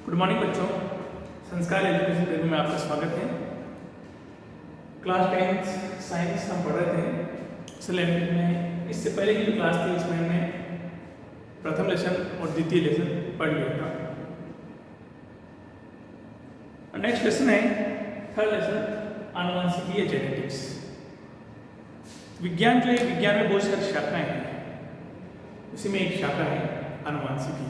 Good morning बच्चों, संस्कार education paper में आपका स्वागत है। क्लास 10 साइंस हम पढ़ रहे थे सिलेबस में। इससे पहले की जो क्लास थी उसमें हमने प्रथम लेसन और द्वितीय लेसन पढ़ लिया था। नेक्स्ट लेसन है थर्ड लेसन, आनुवंशिकी या जेनेटिक्स। विज्ञान जो है, विज्ञान में बहुत सारी शाखाएं हैं, उसी में एक शाखा है आनुवंशिकी।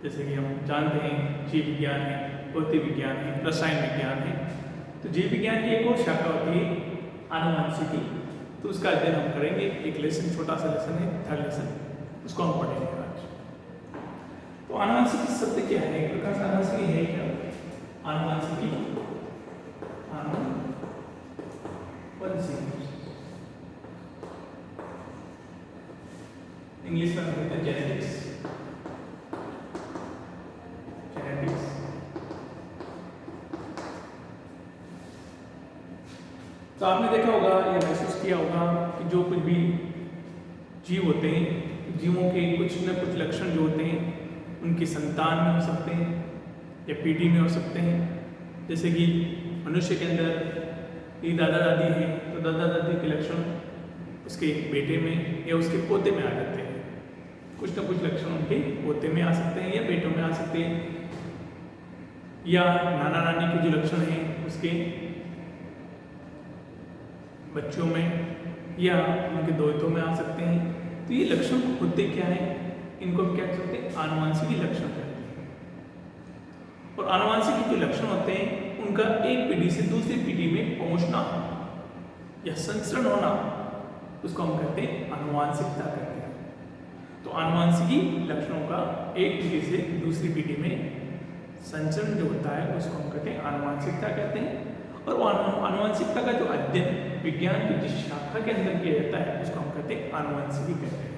जैसे कि हम जानते हैं जीव विज्ञान है, भौतिक विज्ञान है, रसायन विज्ञान है। तो जीव विज्ञान की एक और शाखा होती है आनुवंशिकी। तो उसका अध्ययन हम करेंगे। एक लेसन, छोटा सा लेसन है, थर्ड लेसन, उसको हम पढ़ेंगे आज। तो आनुवंशिकी शब्द क्या है? एक प्रकार से आनुवंशिकी है क्या? आनुवंशिकी, इंग्लिश में हम कहते हैं जेनेटिक्स। तो आपने देखा होगा या महसूस किया होगा कि जो कुछ भी जीव होते हैं, जीवों के कुछ न कुछ लक्षण जो होते हैं उनकी संतान में हो सकते हैं या पीढ़ी में हो सकते हैं। जैसे कि मनुष्य के अंदर ये दादा दादी हैं, तो दादा दादी के लक्षण उसके बेटे में या उसके पोते में आ जाते हैं। कुछ न कुछ लक्षण उनके पोते में आ सकते हैं या बेटों में आ सकते हैं, या नाना नानी के जो लक्षण हैं उसके बच्चों में या उनके दोहितों में आ सकते हैं। तो ये लक्षण होते क्या है? इनको हम क्या कहते हैं? आनुवंशिकी लक्षण कहते हैं। और आनुवंशिकी के लक्षण होते हैं उनका एक पीढ़ी से दूसरी पीढ़ी में पहुंचना या संचरण होना, उसको हम कहते हैं आनुवंशिकता कहते हैं। तो आनुवंशिकी लक्षणों का एक पीढ़ी से दूसरी पीढ़ी में संचरण जो होता है उसको हम कहते हैं आनुवंशिकता कहते हैं। और वो आनुवंशिकता का जो अध्ययन विज्ञान की जिस शाखा के अंदर किया जाता है उसको हम कहते हैं आनुवंशिकी कहते हैं।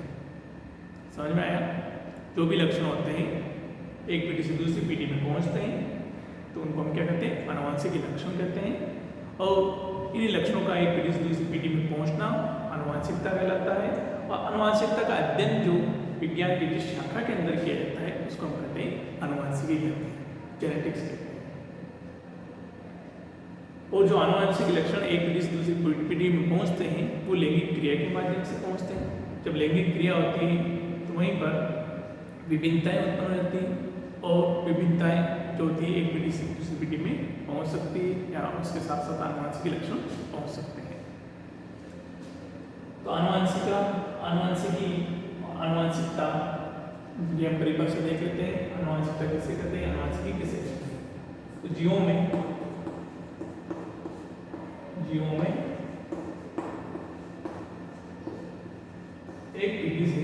समझ में आया? जो भी लक्षण होते हैं एक पीढ़ी से दूसरी पीढ़ी में पहुंचते हैं तो उनको हम क्या कहते हैं? आनुवंशिकी लक्षण कहते हैं। और इन्हीं लक्षणों का एक पीढ़ी से दूसरी पीढ़ी में पहुंचना आनुवंशिकता कहलाता है। और आनुवंशिकता का अध्ययन जो विज्ञान की जिस शाखा के अंदर किया जाता है उसको हम कहते हैं आनुवंशिकी कहते हैं, जेनेटिक्स कहते हैं। और जो आनुवंशिक लक्षण एक पीढ़ी से दूसरी पीढ़ी में पहुंचते हैं वो लैंगिक क्रिया के माध्यम से पहुंचते हैं। जब लैंगिक क्रिया होती है तो वहीं पर विभिन्नताएं उत्पन्न हो जाती हैं, और विभिन्नताएं जो होती है एक पीढ़ी से दूसरी पीढ़ी में पहुंच सकती है या उसके साथ साथ आनुवंशिक लक्षण पहुंच सकते हैं। तो आनुवंशिकता ये हम परिभाषा देख लेते हैं। आनुवंशिकता किसे कहते हैं, आनुवंशिकी किसे कहते हैं? तो जीवों में एक पीढ़ी से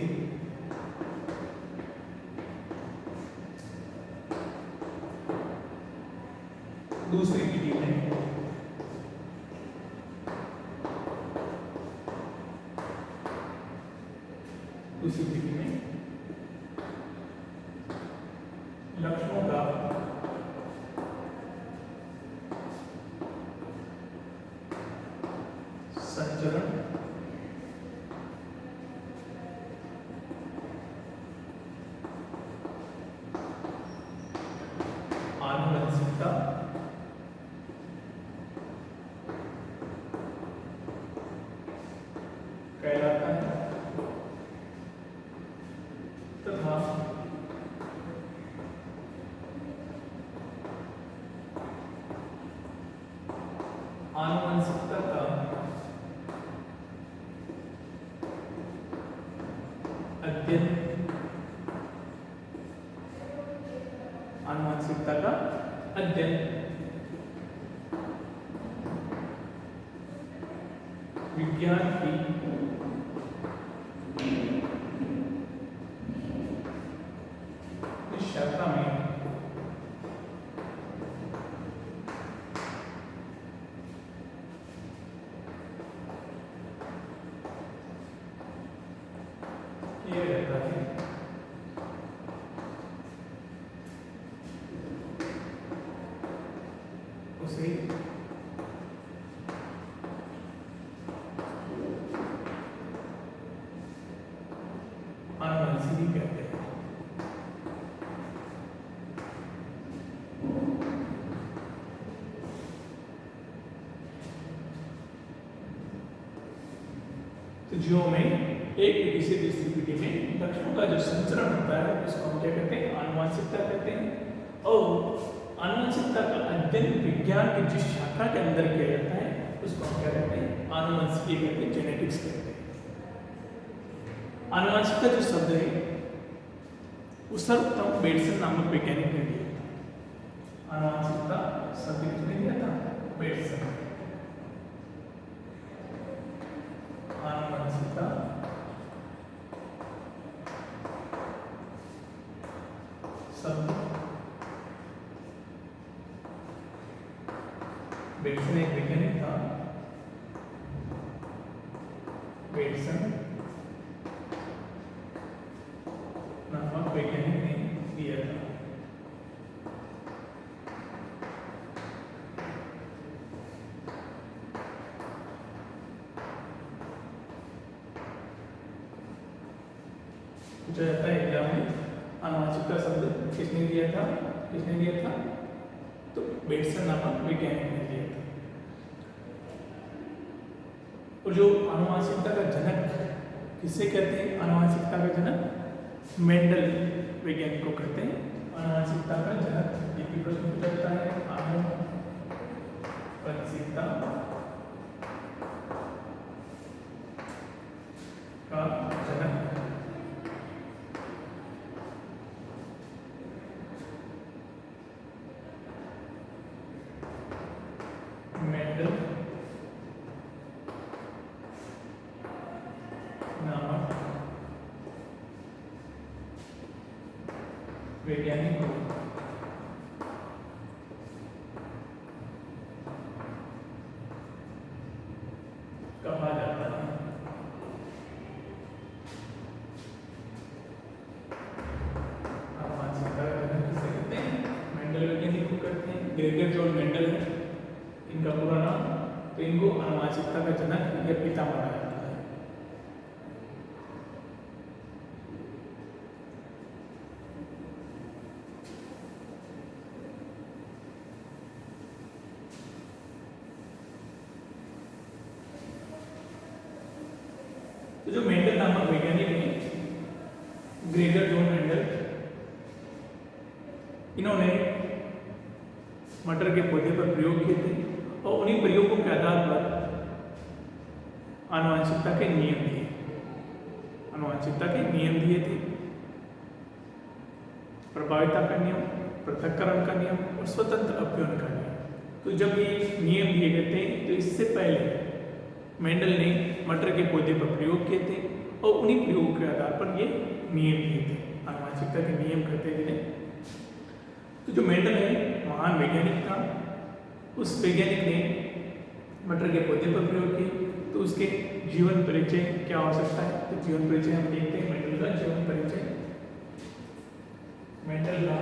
दूसरी पीढ़ी में लक्षणों का संचरण आनुवंशिकता कहलाता है। तथा आनुवंशिकता का अध्ययन, आनुवंशिकता का अध्ययन विज्ञान की इस शाखा में किया जाता है। उसे आनुवंशिकी कहते हैं। तो जीवों में एक पीढ़ी से दूसरी पीढ़ी में लक्षणों का जो संचरण होता है उसको हम क्या कहते हैं? आनुवंशिकता कहते हैं। और आनुवंशिकता का अध्ययन विज्ञान की जिस शाखा के अंदर किया जाता है उसको हम क्या कहते हैं? आनुवंशिकी कहते हैं, जेनेटिक्स कहते हैं। आनुवंशिकता जो शब्द है वो सर्वप्रथम बेटसन नामक वैज्ञानिक ने दिया था। आनुवंशिकता शब्द किसने दिया था? बेटसन। आनुवंशिकता शब्द बेटसन एक वैज्ञानिक था। बेटसन नामक वैज्ञानिक ने दिया था। पूछा जाता है एग्जाम में आनुवंशिकता शब्द किसने दिया था? किसने दिया था? तो बेटसन नामक वैज्ञानिक ने दिया था। और जो आनुवंशिकता का जनक किसे कहते हैं? आनुवंशिकता का जनक मेंडल वैज्ञानिक को कहते हैं आनुवंशिकता का जनक। ये भी प्रश्न पूछा जाता है। आनुवंशिकता का जनक मेंडल नामक वैज्ञानिक को कहा जाता है। आनुवंशिकता का जनक किसे कहते हैं? मेंडल वैज्ञानिक को कहते हैं। ग्रेगर जॉन मेंडल है इनका पूरा नाम। तो इनको आनुवंशिकता का जनक या पिता माना जाता है। तो जो मेंडल नामक वैज्ञानिक है, ग्रेगर जॉन मेंडल, इन्होंने मटर के पौधे पर प्रयोग किए थे और उन्हीं प्रयोगों के आधार पर आनुवंशिकता के नियम दिए। आनुवंशिकता के नियम दिए थे। प्रभाविता का नियम, पृथक्करण का नियम और स्वतंत्र अपव्यय का नियम। तो जब ये नियम दिए गए थे तो इससे पहले मेंडल ने मटर के पौधे पर प्रयोग किए थे और उन्हीं प्रयोगों के आधार पर ये नियम दिए थे। आनुवंशिकता के नियम कहते हैं जिन्हें। तो जो मेंडल है महान वैज्ञानिक था। उस वैज्ञानिक ने मटर के पौधे पर प्रयोग किए। तो उसके जीवन परिचय क्या हो सकता है? तो जीवन परिचय हम देखते हैं। मेंडल का जीवन परिचय, मेंडल का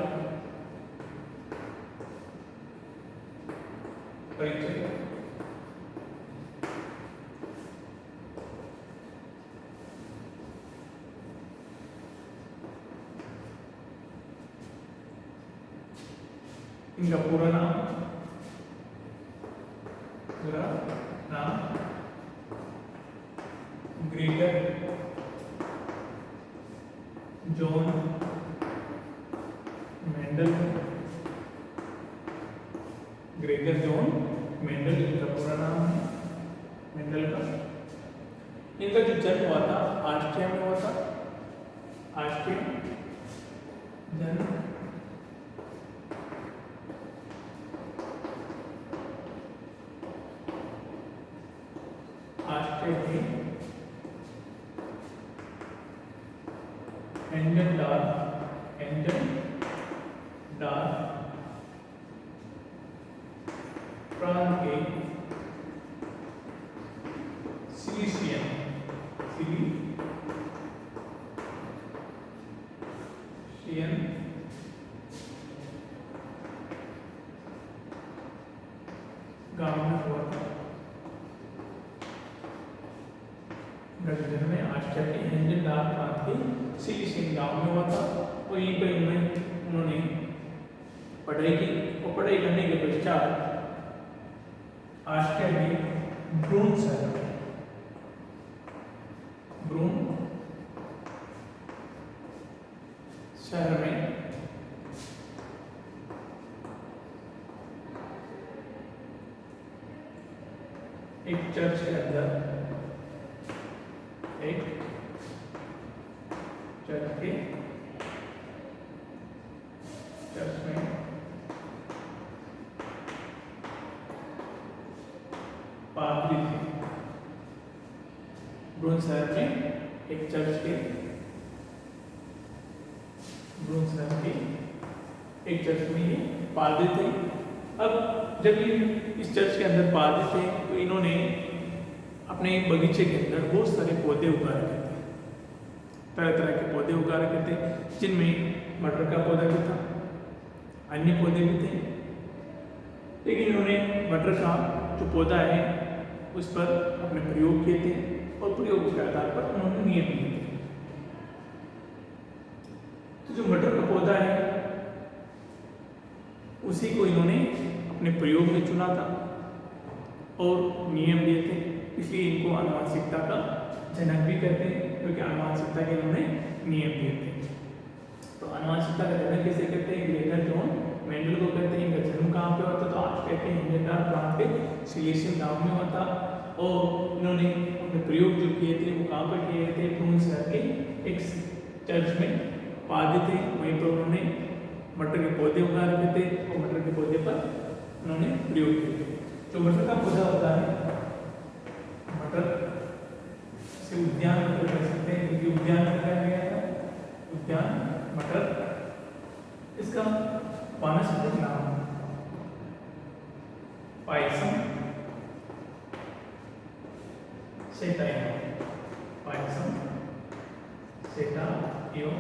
परिचय इनका पूरा नाम Gregor John Mendel. Gregor John Mendel इनका पूरा नाम है मेंडल का। इनका जो जन्म हुआ था ऑस्ट्रिया में हुआ था। ऑस्ट्रिया जन्म प्रांत के सिलिसियन गांव में हुआ था। जन्म में ऑस्ट्रिया के हेंजेनडार्फ प्रांत के सिलिसियन गांव में हुआ था और यहीं पर उन्होंने पढ़ाई की और पढ़ाई करने के पश्चात ऑस्ट्रिया के ब्रून शहर में भ्रूण शहर में एक चर्च के अंदर एक चर्च में पादरी थे। भ्रूण शहर में एक चर्च के में ये पादरी थे। अब जब ये इस चर्च के अंदर पादरी थे तो इन्होंने अपने बगीचे के अंदर बहुत सारे पौधे उगा रखे थे, तरह तरह के पौधे उगा रखे थे, जिनमें मटर का पौधा भी था, अन्य पौधे भी थे। लेकिन इन्होंने मटर का जो पौधा है उस पर अपने प्रयोग किए थे और प्रयोग के आधार पर उन्होंने नियम लिए थे। तो जो मटर का पौधा है उसी को इन्होंने अपने प्रयोग में चुना था और नियम दिए थे, इसलिए इनको आनुवंशिकता का जनक भी कहते हैं, क्योंकि आनुवंशिकता के इन्होंने नियम दिए थे। तो आनुवंशिकता का जनक किसे कहते हैं? ग्रेगर जॉन मेंडल को कहते हैं। इनका जन्म कहाँ पे होता? तो आज कहते हैं हिंडनबर्ग प्रांत के सिलेसियन गांव में होता। और इन्होंने अपने प्रयोग जो किए थे वो कहाँ पर किए थे? भ्रूण शहर के एक चर्च में पादरी थे, वहीं पर उन्होंने मटर के पौधे उगा रखे थे और मटर के पौधे पर उन्होंने प्रयोग किए थे। जो मटर का पौधा होता है, मटर से उद्यान मटर कह सकते हैं, क्योंकि उद्यान लगाया गया था। उद्यान मटर, इसका वानस्पतिक नाम पायसम सेटाइम, पायसम सेटाइम।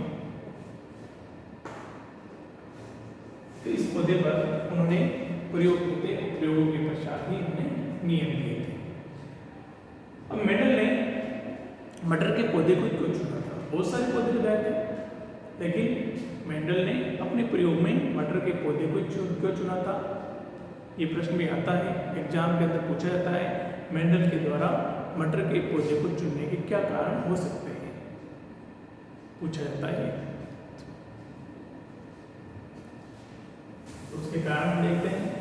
तो इस पौधे पर उन्होंने प्रयोग किए थे, प्रयोगों के पश्चात ही उन्होंने नियम दिए थे। अब मेंडल ने मटर के पौधे को क्यों चुना था? बहुत सारे पौधे लगाए थे, लेकिन मेंडल ने अपने प्रयोग में मटर के पौधे को क्यों चुना था? ये प्रश्न भी आता है, एग्जाम के अंदर पूछा जाता है, मेंडल के द्वारा मटर के पौधे को चुनने के क्या कारण हो सकते हैं, पूछा जाता है। तो उसके कारण देखते हैं।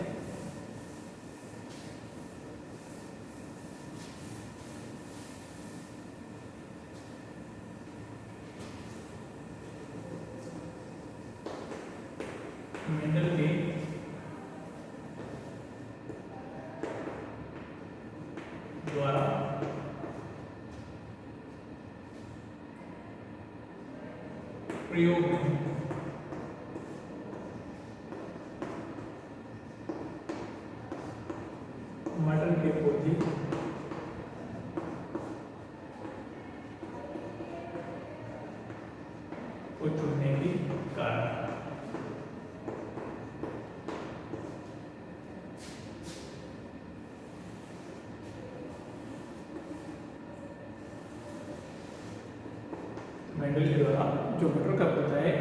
मेंडल के द्वारा प्रयोग में मटर के पौधे को चुनने के कारण मेंडल के द्वारा जो मटर का पौधा है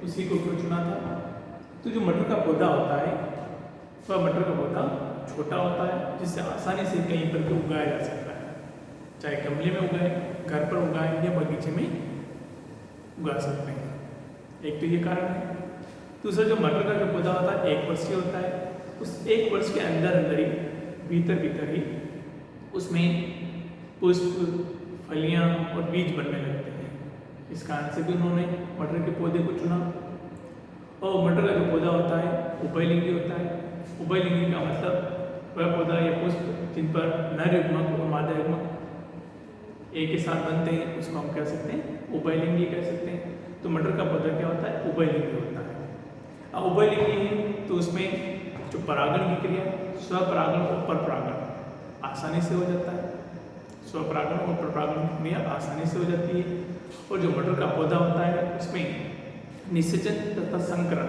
उसी को क्यों चुना था? तो जो मटर का पौधा होता है वह मटर का पौधा छोटा होता है, जिससे आसानी से कहीं पर भी उगाया जा सकता है, चाहे गमले में उगाए, घर पर उगाए या बगीचे में उगा सकते हैं। एक तो ये कारण है। दूसरा, जो मटर का जो पौधा होता है 1 वर्षीय होता है, उस 1 वर्ष के अंदर अंदर ही भीतर ही उसमें पुष्प, फलियां और बीज बनने लगते हैं। इस कारण से भी उन्होंने मटर के पौधे को चुना। और मटर का जो पौधा होता है उभयलिंगी होता है। उभयलिंगी का मतलब वह पौधा या पुष्प जिन पर नर युग्मक और मादा युग्मक एक ही साथ बनते हैं, उसको हम कह सकते हैं उभयलिंगी कह सकते हैं। तो मटर का पौधा क्या होता है? उभयलिंगी होता है। अब उभयलिंगी है तो उसमें जो परागण की क्रिया, स्वपरागण और परपरागण आसानी से हो जाता है। स्वपरागण और परपरागण की क्रिया आसानी से हो जाती है। और जो मटर का पौधा होता है उसमें निषेचन तथा संकरण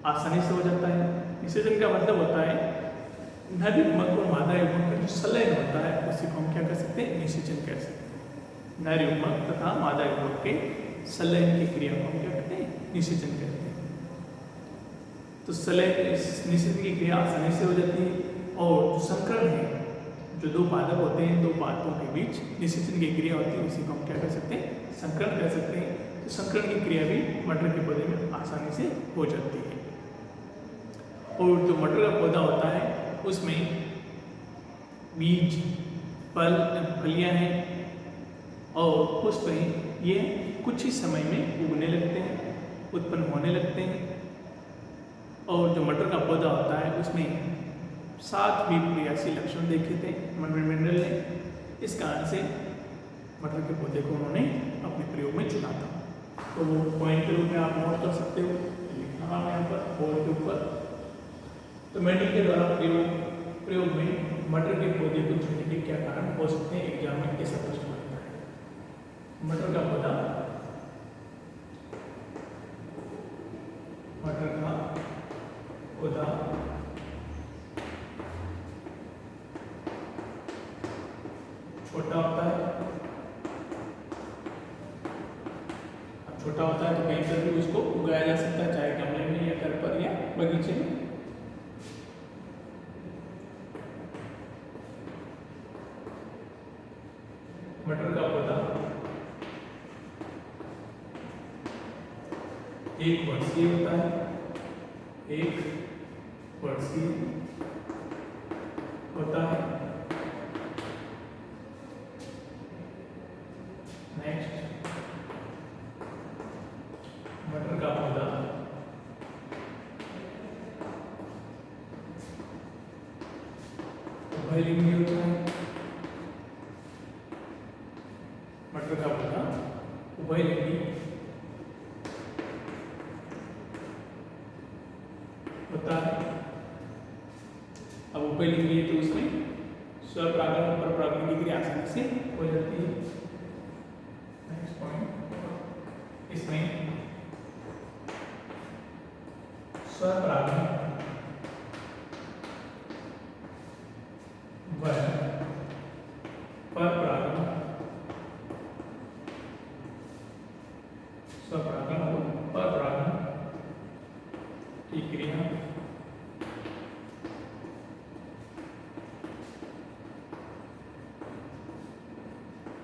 आसानी से हो जाता है। निषेचन का मतलब होता है नर युग्मक और मादा युग्मक का जो संलयन होता है उसी को हम क्या कह सकते हैं? निषेचन कह सकते हैं। नर युग्मक तथा मादा युग्मक के संलयन की क्रिया को हम क्या कहते हैं? निषेचन कहते हैं। तो संलयन निषेचन की क्रिया आसानी से हो जाती है। और जो संकरण है, जो जो दो पादप होते हैं, दो पादपों के बीच निषेचन की क्रिया होती है, उसी को हम क्या कर सकते हैं, संकरण कह सकते हैं। तो संकरण की क्रिया भी मटर के पौधे में आसानी से हो जाती है। और जो मटर का पौधा होता है उसमें बीज, फलियां हैं और पुष्प हैं, ये कुछ ही समय में उगने लगते हैं, उत्पन्न होने लगते हैं। और जो मटर का पौधा होता है उसमें 7 विप्रियासी लक्षण देखे थे मंडल ने। इस कारण से मटर के पौधे को उन्होंने अपने प्रयोग में चुना था। तो वो पॉइंट के रूप में आप नोट कर सकते हो, लिखना है यहाँ पर बोर्ड के ऊपर। तो मेंडल के द्वारा प्रयोग में मटर के पौधे को चुनने के क्या कारण हो सकते हैं, एग्जाम में ऐसा प्रश्न बनता है। मटर का पौधा छोटा होता है। अब छोटा होता है तो कहीं पर भी उसको उगाया जा सकता है, चाहे गमले में या घर पर या बगीचे में। मटर का पौधा 1 वर्षीय होता है, 1 वर्षीय होता है। नेक्स्ट, मटर का पौधा उभयलिंगी होता है। मटर का पौधा उभयलिंगी होता है। अब उभयलिंगी है तो उसमें स्वपरागण और परपरागण की क्रिया आसानी से हो जाती है। नेक्स्ट पॉइंट, इसमें स्वपरागण व परपरागण, स्वपरागण और परपरागण की क्रिया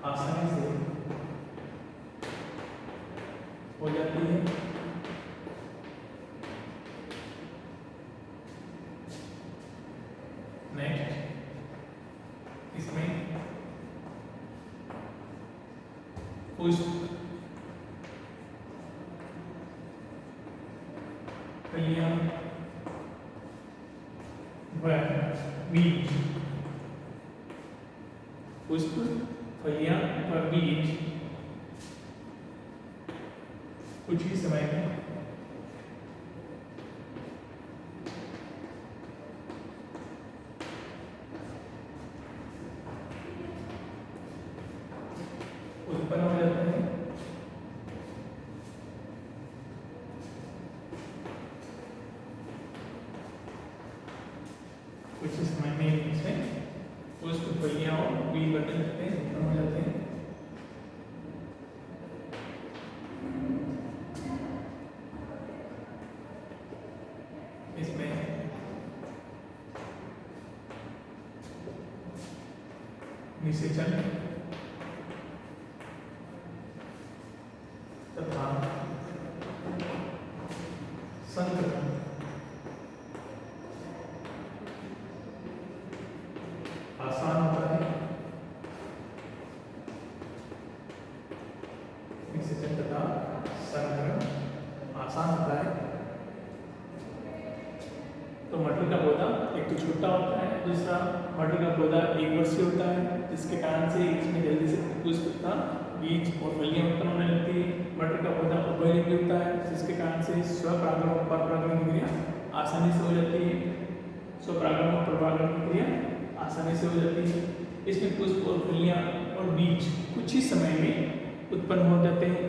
आसानी से हो जाती है। नेक्स्ट, इसमें पुष्प, फलियां व बीज, पुष्प, फलियां व बीज कुछ ही समय में उत्पन्न हो जाते हैं। कुछ ही समय में इसमें पुष्प, फलियां और बीज बनने लगते हैं, उत्पन्न हो जाते हैं। इसमें निषेचन तथा संकरण आसान होता है। निषेचन तथा संकरण आसान होता है। तो मटर का पौधा एक तो छोटा होता है, दूसरा मटर का पौधा 1 वर्षीय होता है, जिसके कारण से इसमें जल्दी से पुष्प तथा बीज और फलियां उत्पन्न होने लगती है। मटर का पौधा उभयलिंगी होता है, जिसके कारण से स्वपरागण और परपरागण की क्रिया आसानी से हो जाती है। स्वपरागण और परपरागण की क्रिया आसानी से हो जाती है। इसमें पुष्प और फलियां और बीज कुछ ही समय में उत्पन्न हो जाते हैं।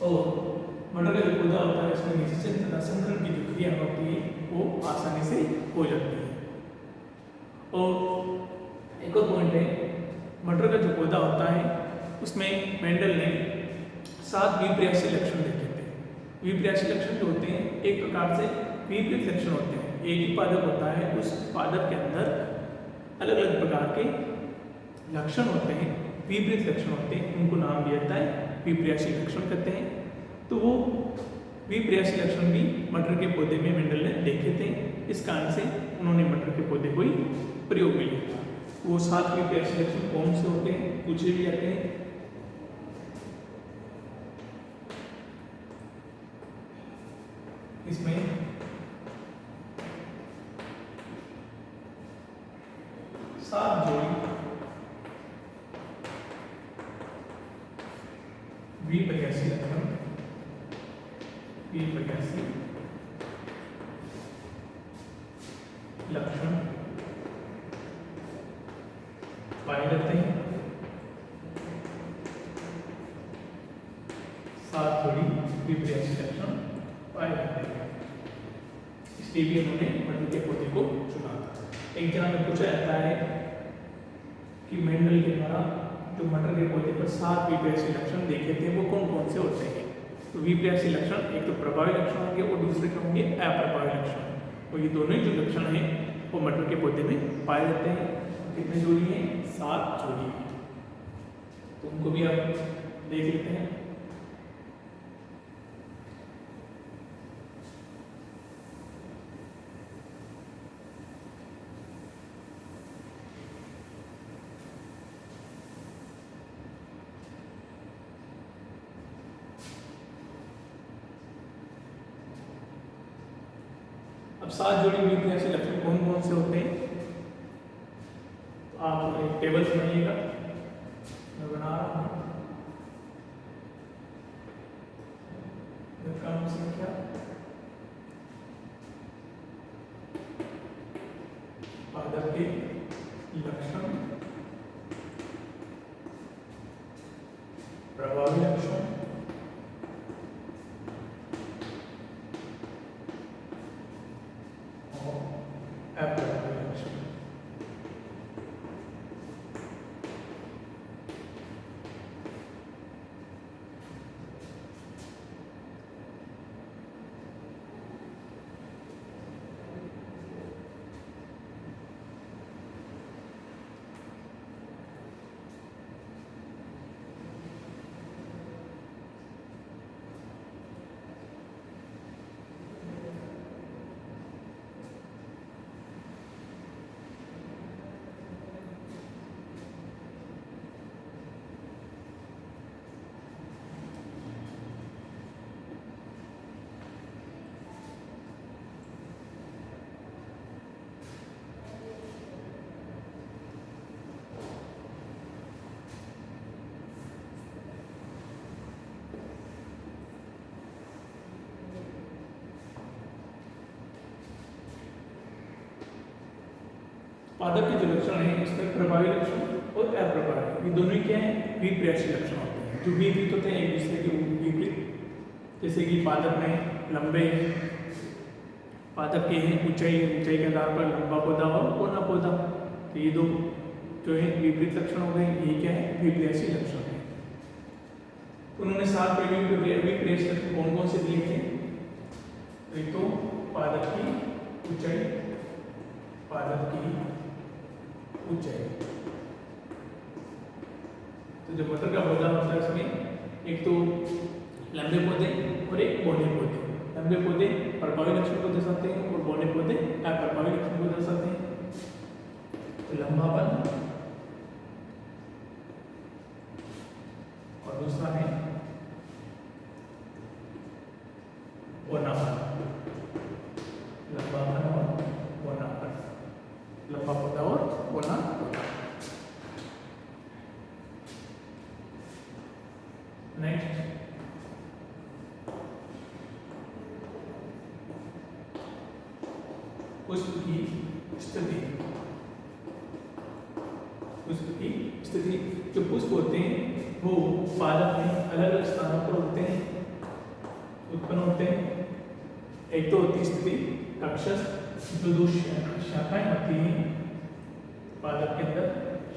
और मटर का जो पौधा होता है इसमें निषेचन तथा संकरण की जो क्रिया होती है वो आसानी से हो जाती है। और एक और पॉइंट है, मटर का जो पौधा होता है उसमें मेंडल ने 7 विपर्यासी लक्षण देखे थे। विपर्यासी लक्षण जो होते हैं एक प्रकार से विपरीत लक्षण होते हैं। एक ही पादप होता है, उस पादप के अंदर अलग अलग प्रकार के लक्षण होते हैं, विपरीत लक्षण होते हैं, उनको नाम दिया जाता है विपर्यासी लक्षण कहते हैं। तो वो विपर्यासी लक्षण भी मटर के पौधे में मेंडल ने देखे थे, इस कारण से उन्होंने मटर के पौधे को ही प्रयोग में लिया। वो 7 विपर्यासी लक्षण कौन से होते हैं पूछे भी जाते हैं। इसमें सात जोड़ी विपर्यासी लक्षण पाए जाते हैं। 7 जोड़ी विपर्यासी लक्षण पाए जाते हैं, इसलिए भी उन्होंने मटर के पौधे को चुना। एग्जाम में पूछा जाता है कि मेंडल के द्वारा जो मटर के पौधे पर 7 विपर्यासी लक्षण देखे थे वो कौन कौन से होते हैं। तो विपर्यासी लक्षण एक तो प्रभावी लक्षण होंगे और दूसरे क्या होंगे अप्रभावी लक्षण। और ये दोनों ही जो लक्षण हैं वो मटर के पौधे में पाए जाते हैं। कितने जोड़ी हैं 7 जोड़ी। तो उनको भी आप देख लेते हैं। अब 7 जोड़ी विपर्यासी लक्षण कौन कौन से होते हैं, तो आप एक टेबल बनाइएगा, मैं बना रहा हूं। क्रम संख्या पादप के लक्षण, प्रभावी लक्षण, पादप के जो लक्षण है इसमें प्रभावी लक्षण और अप्रभावी, ये दोनों ही क्या है विपर्यासी लक्षण होते हैं। जो विपरीत होते हैं एक दूसरे के विपरीत, जैसे कि पादप में लंबे पादप के हैं ऊंचाई के आधार पर लंबा पौधा और कोना पौधा, तो ये दो जो है विपरीत लक्षण हो गए, ये क्या है विपर्यासी लक्षण है। उन्होंने 7 विपर्यासी लक्षण कौन कौन से दिए थे, एक तो पादप की ऊंचाई, तो जो मटर का पौधा होता है इसमें एक तो लंबे पौधे और एक बौने पौधे। लंबे पौधे प्रभावी लक्षण को दर्शाते हैं और बौने पौधे अप्रभावी लक्षण को दर्शाते हैं। तो लंबापन और दूसरा है बौनापन, लंबापन और बौनापन, लंबा पौधा और बौना पौधा। नेक्स्ट पुष्प की स्थिति। जो पुष्प होते हैं वो पादप में अलग अलग स्थानों पर होते हैं, उत्पन्न होते हैं। एक तो होती स्थिति कक्षस, जो 2 शाखाएं होती हैं पादप के अंदर,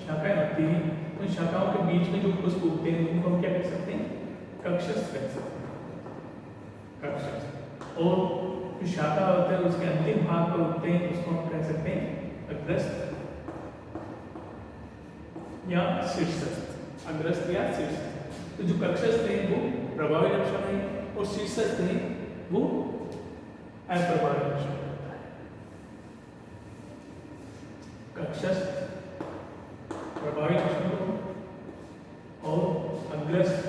शाखाएं होती हैं, उन शाखाओं के बीच में जो पुष्प उगते हैं उनको हम क्या कह सकते हैं कक्षस कह सकते हैं, कक्षस। और जो शाखा होता है उसके अंतिम भाग पर उगते हैं उसको हम कह सकते हैं अग्रस्त। या शीर्षस्थ, अग्रस्थ या शीर्षस्थ। तो जो कक्षस्थ है वो प्रभावी लक्षण है और शीर्षस्थ है वो अप्रभावी लक्षण होता है। कक्षस्थ प्रभावी लक्षण को और अग्रस्थ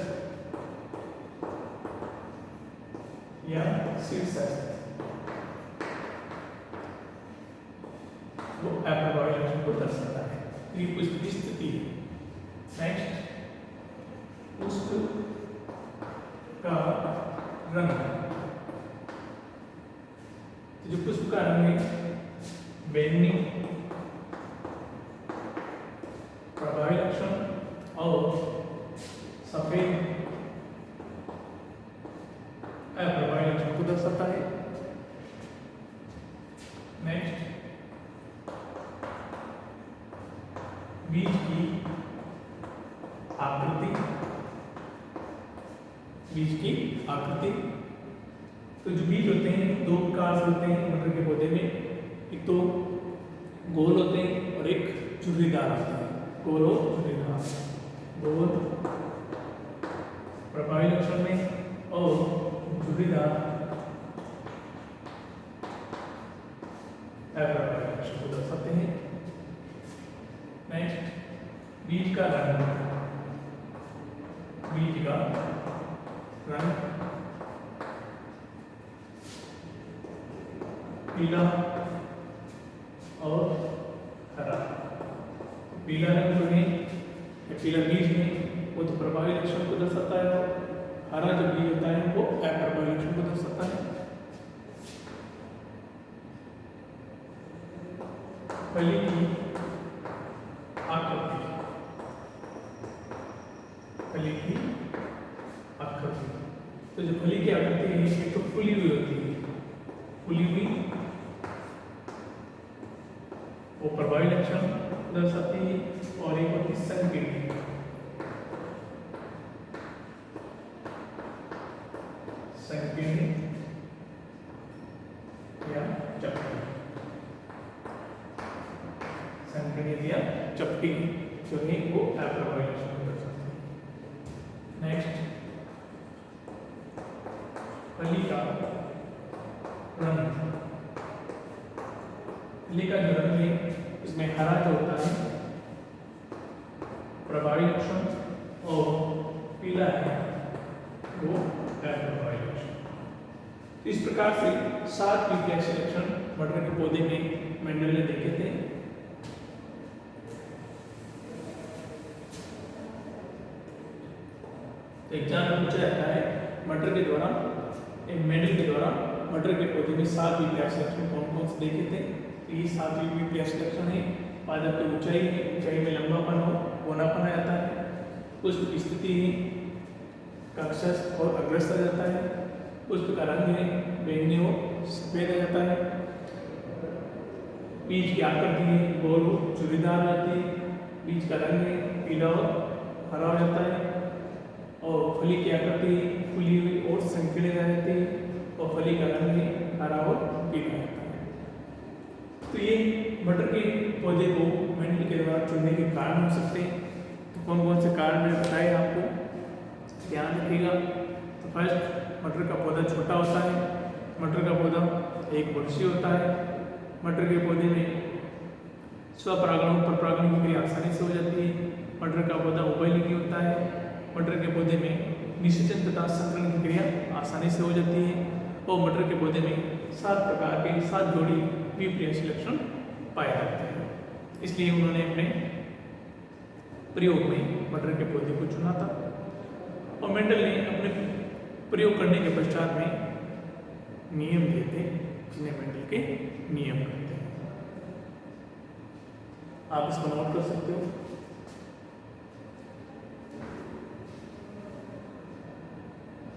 या शीर्षस्थ वो अप्रभावी लक्षण को दर्शाता है। ये कुछ भी स्थिति है। नेक्स्ट, पुष्प का रंग। तो जो पुष्प का रंग है बैंगनी प्रभावी लक्षण और सफेद अप्रभावी लक्षण को दर्शाता है। नेक्स्ट, बीज की आकृति, बीज की आकृति। तो जो बीज होते हैं दो प्रकार से होते हैं मटर के पौधे में, एक तो गोल होते हैं और एक झुर्रीदार होते हैं। गोल और झुर्रीदार, गोल प्रभावी लक्षण में और झुर्रीदार अप्रभावी लक्षण को दर्शाते हैं। नेक्स्ट, बीज का रंग, बीज का रंग पीला और हरा। पीला रंग जो है या पीला बीज है वो तो प्रभावी लक्षण को दर्शाता है, हरा जो बीज होता है वो अप्रभावी लक्षण को दर्शाता है। फली की आकृति, फली की आकृति। तो जो फली की आकृति है ये तो फुली हुई होती है, फुली हुई वो प्रभावी लक्षण दर्शाती है। और एक होती है संकीर्ण, संकीर्ण या चपटी, संकीर्ण या चपटी जो है वो अप्रभावी लक्षण को दर्शाती है। नेक्स्ट, फली का रंग, फली का जो रंग है इसमें हरा जो होता है प्रभावी लक्षण और पीला है वो अप्रभावी लक्षण। तो इस प्रकार से 7 विप्रयासी लक्षण मटर के पौधे में मेंडल ने देखे थे। एग्जाम में पूछा जाता है मटर के द्वारा, एक मेंडल के द्वारा मटर के पौधे में 7 विप्रयासी लक्षण कौन कौन से देखे थे। तो ये 7 विप्रयासी लक्षण है। पादप की ऊंचाई है, ऊंचाई में लंबापन हो कोनापन आ जाता है। पुष्प की स्थिति है, कक्षस्थ और अग्रस्थ आ जाता है। पुष्प का रंग है बैंगनी और सफेद आ जाता है। बीज की आकृति है गोल झुर्रीदार रहती है। बीज का रंग है पीला और हरा हो जाता है। और फली की आकृति फुली हुई और संकीर्ण आ जाती है और फली का रंग है हरा और पीला रहता है। तो ये मटर के पौधे को मेंडल के द्वारा चुनने के कारण हो सकते हैं। तो कौन कौन से कारण मैंने बताए आपको, ध्यान रखिएगा। तो फर्स्ट, मटर का पौधा छोटा होता है। मटर का पौधा 1 वर्षीय होता है। मटर के पौधे में स्वपरागण और परपरागण की क्रिया आसानी से हो जाती है। मटर का पौधा उभयलिंगी होता है। मटर के पौधे में निषेचन तथा संकरण की क्रिया आसानी से हो जाती है। और मटर के पौधे में 7 प्रकार के 7 जोड़ी विप्रयासी लक्षण पाए जाते हैं। इसलिए उन्होंने अपने प्रयोग में मटर के पौधे को चुना था। और मेंडल ने अपने प्रयोग करने के पश्चात में नियम दिए थे जिन्हें मेंडल के नियम कहते हैं। आप इसको नोट कर सकते हो।